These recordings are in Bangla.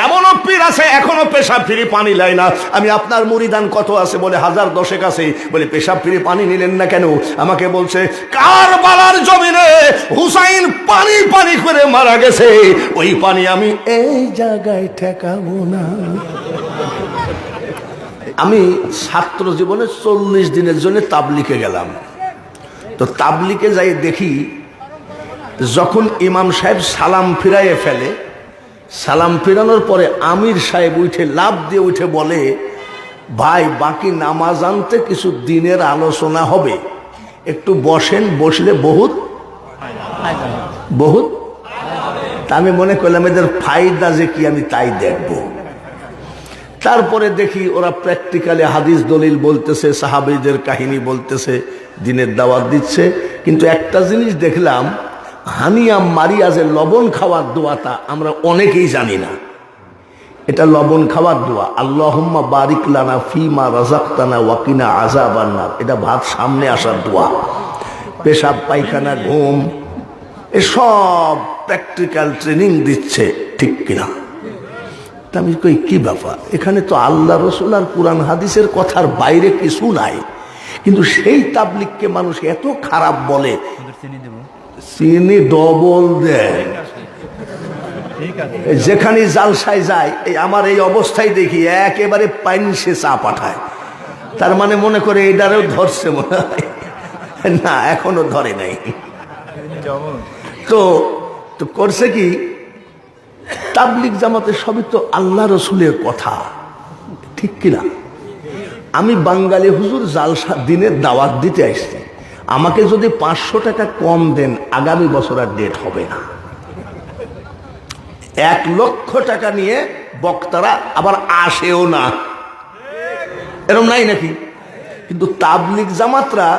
এমনও পীর আছে এখনো পেশাব ফিরে পানি লাই না। আমি আপনার মুরিদান কত আছে বলে 1010 আছে, বলে পেশাব ফিরে পানি নিলেন না কেন? আমাকে বলছে কারবালার জমিনে হুসাইন পানি পানি করে মারা গেছে, ওই পানি আমি এই জায়গায় ঠেকাবো না। আমি ছাত্র জীবনে 40 দিনের জন্য তাবলিগে গেলাম। তো তাবলিগে যাই দেখি যখন ইমাম সাহেব সালাম ফিরাইয়ে ফেলে, সালাম ফিরানোর পরে আমির সাহেব উঠে লাফ দিয়ে উঠে বলে, ভাই বাকি নামাজ আনতে কিছু দিনের আলোচনা হবে, একটু বসেন, বসলে বহুত বহুত। তা আমি মনে করলাম এদের ফায়দা যে কি আমি তাই দেখব। তারপরে দেখি ওরা প্র্যাকটিক্যালি হাদিস দলিল বলতেছে, সাহাবীদের কাহিনী বলতেছে, দিনের দাওয়াত দিচ্ছে। কিন্তু একটা জিনিস দেখলাম, হানিয়া মারিয়াজের লবণ খাওয়ার দোয়াটা আমরা অনেকেই জানি না। এটা লবণ খাওয়ার দোয়া, আল্লাহুম্মা বারিক লানা ফিমা রাযাকতানা ওয়াকিনা আযাবান নার। এটা ভাত সামনে আসার দোয়া। পেশাব পায়খানা ঘুম এসব প্র্যাকটিক্যাল ট্রেনিং দিচ্ছে, ঠিক কিনা? তা আমি কই কি ব্যাপার, এখানে তো আল্লাহ রসুল আর কুরআন হাদিসের কথার বাইরে কিছু নাই, কিন্তু সেই তাবলিগকে মানুষ এত খারাপ বলে, চিনি ডবল দেয়। যেখানে জালসায় যায়, এই আমার এই অবস্থায় দেখি একেবারে পাইনসে চা পাঠায়। তার মানে মনে করে এটারেও ধরছে মনে হয়, না এখনো ধরে নাই। তো করছে কি, তাবলিগ জামাতে সবই তো আল্লাহ রসুলের কথা, ঠিক কিনা? আমি বাঙালি হুজুর জালসা দিনের দাওয়াত দিতে আসছি, আমাকে যদি 500 টাকা কম দেন আগামী বছর আর ডেট হবে না। 1 লক্ষ টাকা নিয়ে বক্তারা আবার আসেও না, এরকম নাই নাকি? কিন্তু তাবলিগ জামাতরা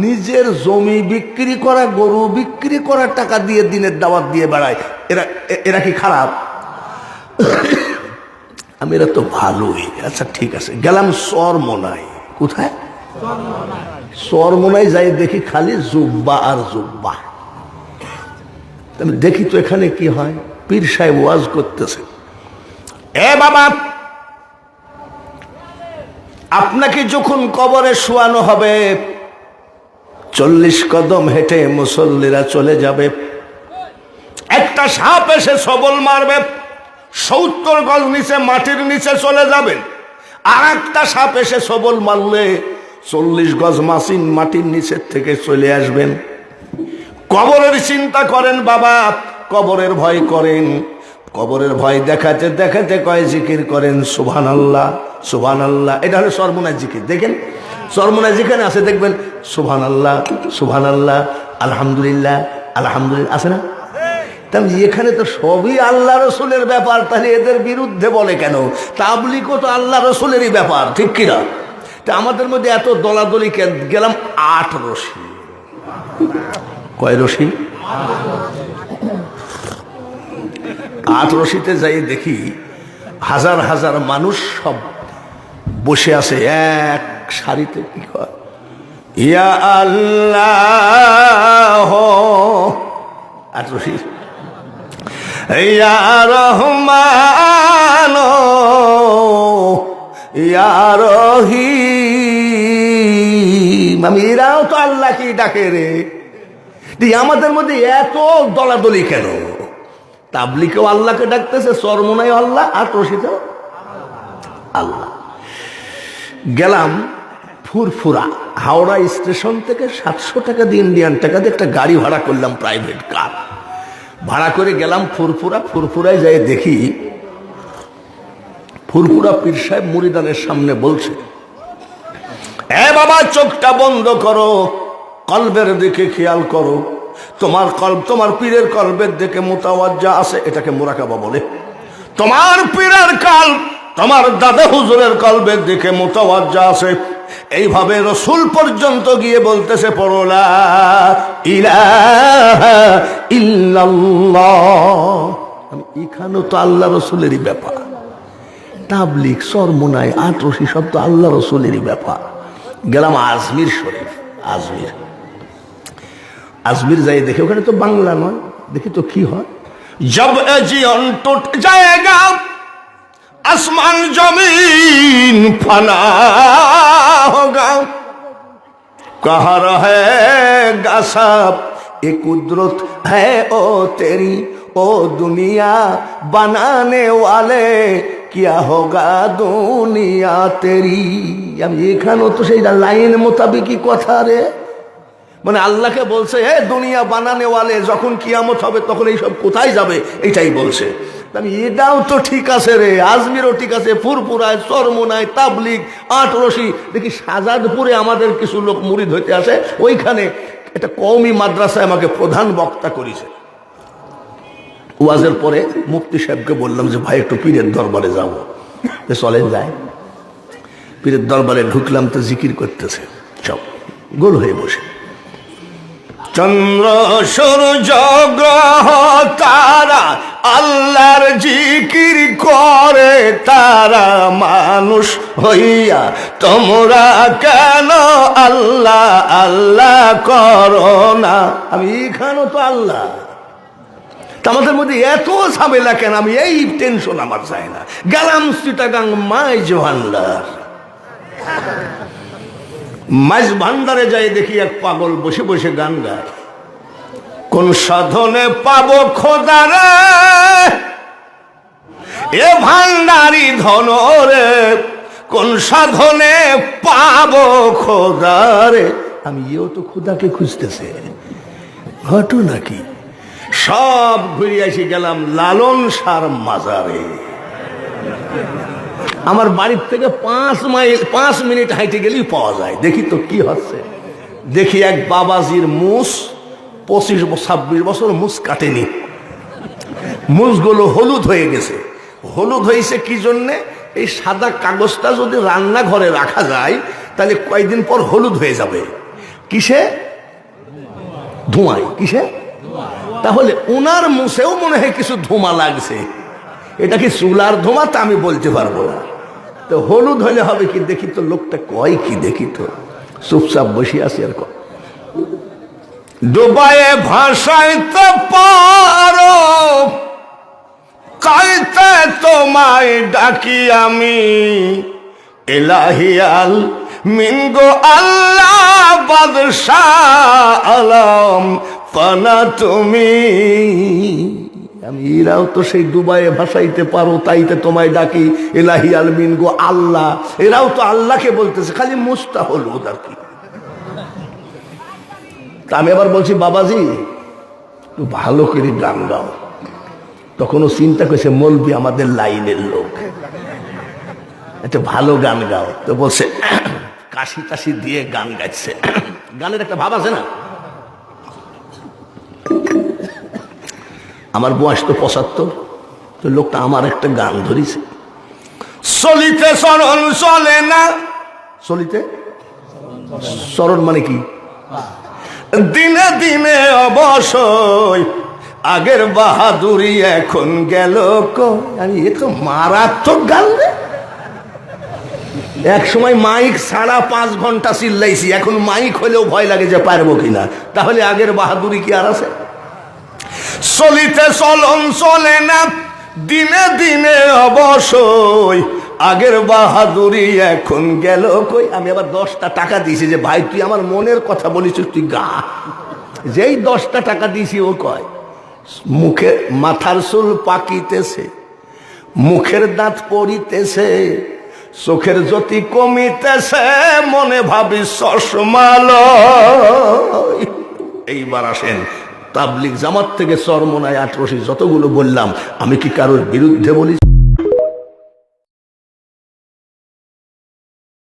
নিজের জমি বিক্রি করা, গরু বিক্রি করার টাকা দিয়ে দিনের দাওয়াত দিয়ে বেড়ায়। এরা কি খারাপ? আমি এরা তো ভালোই। আচ্ছা ঠিক আছে, গেলাম চরমোনাই। কোথায়? চরমোনাই যাই দেখি খালি জুব্বা আর জুব্বা। আমি দেখি তো এখানে কি হয়, পীর সাহেব ওয়াজ করতেছে, এ বাবা আপনাকে যখন কবরে শোয়ানো হবে 40 কদম হেঁটে মুসল্লিরা চলে যাবে, একটা সাপ এসে সবল মারবে, 70 গজ নিচে মাটির নিচে চলে যাবেন। আর একটা সাপ এসে সবল মারলে 40 গজ মাটির নিচের থেকে চলে আসবেন। কবরের চিন্তা করেন বাবা, কবরের ভয় করেন। কবরের ভয় দেখাতে দেখাতে কয় জিকির করেন সুবহানাল্লাহ সুবহানাল্লাহ। এটা হলো সর্বনাশ জিকির। দেখেন সর্বনাশ যেখানে আছে দেখবেন সুবহানাল্লাহ সুবহানাল্লাহ, আলহামদুলিল্লাহ আলহামদুলিল্লাহ, আছে না? তাই এখানে তো সবই আল্লাহ রসুলের ব্যাপার, তাহলে এদের বিরুদ্ধে বলে কেন? তাবলিগও তো আল্লাহ রসুলেরই ব্যাপার, ঠিক কিনা? তা আমাদের মধ্যে এত দলাদলি গেলাম 8 রশি। কয় রশি? 8 রশিতে যাই দেখি হাজার হাজার মানুষ সব বসে আছে এক সারিতে। কি কয়? ইয়া আল্লাহ 8 রশি, ইয়া রহমান ইয়া রহিম। আমি এরাও তো আল্লাহ কি ডাকে রে। আমাদের মধ্যে এত দলাদলি কেন? তাবলিগেও আল্লাহকে ডাকতেছে, চরমোনাই আল্লাহ, আর রশিতেও আল্লাহ। গেলাম ফুরফুরা, হাওড়া স্টেশন থেকে 700 টাকা দিয়ে ইন্ডিয়ান টাকা দিয়ে একটা গাড়ি ভাড়া করলাম, প্রাইভেট কার ভাড়া করে গেলাম ফুরফুরা। ফুরফুরায় যাই দেখি ফুরফুরা পীর সাহেব মুরিদানের সামনে বলছে, এ বাবা চোখটা বন্ধ করো, কলবের দিকে খেয়াল করো, তোমার কলব তোমার পীরের কলবের দিকে মুতাওয়াজ্জা আছে, এটাকে মুরাকাবা বলে। তোমার পীরের কলব তোমার দাদা হুজুরের কলবের দিকে মুতাওয়াজ্জা আছে। এইভাবে রসুল পর্যন্ত গিয়ে বলতেছে, পড়ো লা ইলাহা ইল্লাল্লাহ। এখানেও তো আল্লাহ রসুলেরই ব্যাপার। তাবলিগ, চরমোনাই, 8 রশি সব তো আল্লাহ রসুলেরই ব্যাপার। গেলাম আজমির শরীফ। আজমির যাই দেখি ওখানে তো বাংলা নয়, দেখি তো কি হয়। জব জিয়ন টুট জায়েগা आसमान जमीन फना होगा कहाँ रहे गसब ये कुदरत है ओ तेरी ओ दुनिया बनाने वाले क्या होगा दुनिया तेरी আমি এখানেও তো সেই লাইন মোতাবেকই কথা রে মানে আল্লাহকে বলছে হে দুনিয়া বানানে ওয়ালে যখন কিয়ামত হবে তখন এই সব কোথায় যাবে এটাই বলছে আমি এটাও তো ঠিক আছে রে আজমিরও ঠিক আছে ফুরফুরায় চরমোনায় তাবলিগ আটরশি দেখি শাহজাদপুরে আমাদের কিছু লোক মুরিদ হইতে আসে ওইখানে একটা কওমি মাদ্রাসায় আমাকে প্রধান বক্তা করেছে ওয়াজের পরে মুফতি সাহেবকে বললাম যে ভাই একটু পীরের দরবারে যাবো চলেন যায় পীরের দরবারে ঢুকলাম তো জিকির করতেছে সব গোল হয়ে বসে চন্দ্র সূর্য গ্রহ তারা আল্লাহর জিকির করে তারা মানুষ হইয়া তোমরা কেন আল্লাহ আল্লাহ করো না আমি এখানেও তো আল্লাহ আমাদের মধ্যে এত ঝামেলা কেন আমি এই টেনশন আমার চাই না গেলাম চিটাগাং মাইজ ভান্ডার মাইজ ভান্ডারে যাই দেখি এক পাগল বসে বসে গান গায় কোন সাধনে পাবো খোদারে এ ভান্ডারি ধন রে কোন সাধনে পাবো খোদারে আমি এও তো খোদাকে খুঁজতেছে ঘটনা কি সব ঘুরে এসে গেলাম লালন সার মাজারে আমার বাড়ির থেকে 5 মিনিট হাইটে গেলেই পাওয়া যায় দেখি তো কি হচ্ছে দেখি এক বাবাজির মুস 25-26 বছর মুস কাটেনি মুসগুলো হলুদ হয়ে গেছে হলুদ হয়েছে কি জন্যে এই সাদা কাগজটা যদি রান্নাঘরে রাখা যায় তাহলে কয়েকদিন পর হলুদ হয়ে যাবে কিসে ধোঁয়ায় কিসে তাহলে ওনার মুছেও মনে হয় কিছু ধোঁয়া লাগছে এটা কি চুলার ধোঁয়া তা আমি বলতে পারবো না তো হলুদ হলে হবে কি দেখি তো লোকটা কয় কি দেখি তো চুপচাপ বসে আছি আর কয় ডুবায়ে ভাসাইতে পারো কাইতে তোমায় ডাকি আমি ইলাহিয়াল মিনগো আল্লাহ বাদশাহ আলম পানা তুমি আমি এরাও তো সেই ডুবাইয়ে ভাসাইতে পারো তাইতে তোমায় ডাকি ইলাহি আলমিন গো আল্লাহ এরাও তো আল্লাহকে বলতেছে খালি মুস্তা হলুদ আর কি তা আমি আবার বলছি বাবাজি একটু ভালো করে গান গাও তখনও চিন্তা করছে মলবি আমাদের লাইনের লোক একটা ভালো গান গাও তো বলছে কাশি টাশি দিয়ে গান গাইছে গানের একটা ভাব আছে না আমার বয়স তো 75 তো লোকটা আমার একটা গান ধরিছে চলিতে চরণ চলে না চলিতে চরণ মানে কি দিনে দিনে অবশ্যই আগের বাহাদুরি এখন গেল আমি এ তো মারাত্মক গান রে এক সময় মাইক ছাড়া 5 ঘন্টা চিল্লাইছি এখন মাইক হলেও ভয় লাগে যে পারবো কিনা তাহলে আগের বাহাদুরি কি আর আছে চলিতে চলন চলে না দিনে দিনে অবশ্যই আগের বাহাদুরি এখন গেল কই আমি আবার 10টা টাকা দিয়েছি যে ভাই তুই আমার মনের কথা বলিস তুই গা যেই 10টা টাকা দিয়েছি ও কয় মুখে মাথার চুল পাকিতেছে মুখের দাঁত পড়িতেছে চোখের জ্যোতি কমিতেছে মনে ভাবি চশমালো এইবার আসেন তাবলিগ জামাত থেকে চরমোনায় আটরশি যতগুলো বললাম আমি কি কারোর বিরুদ্ধে বলি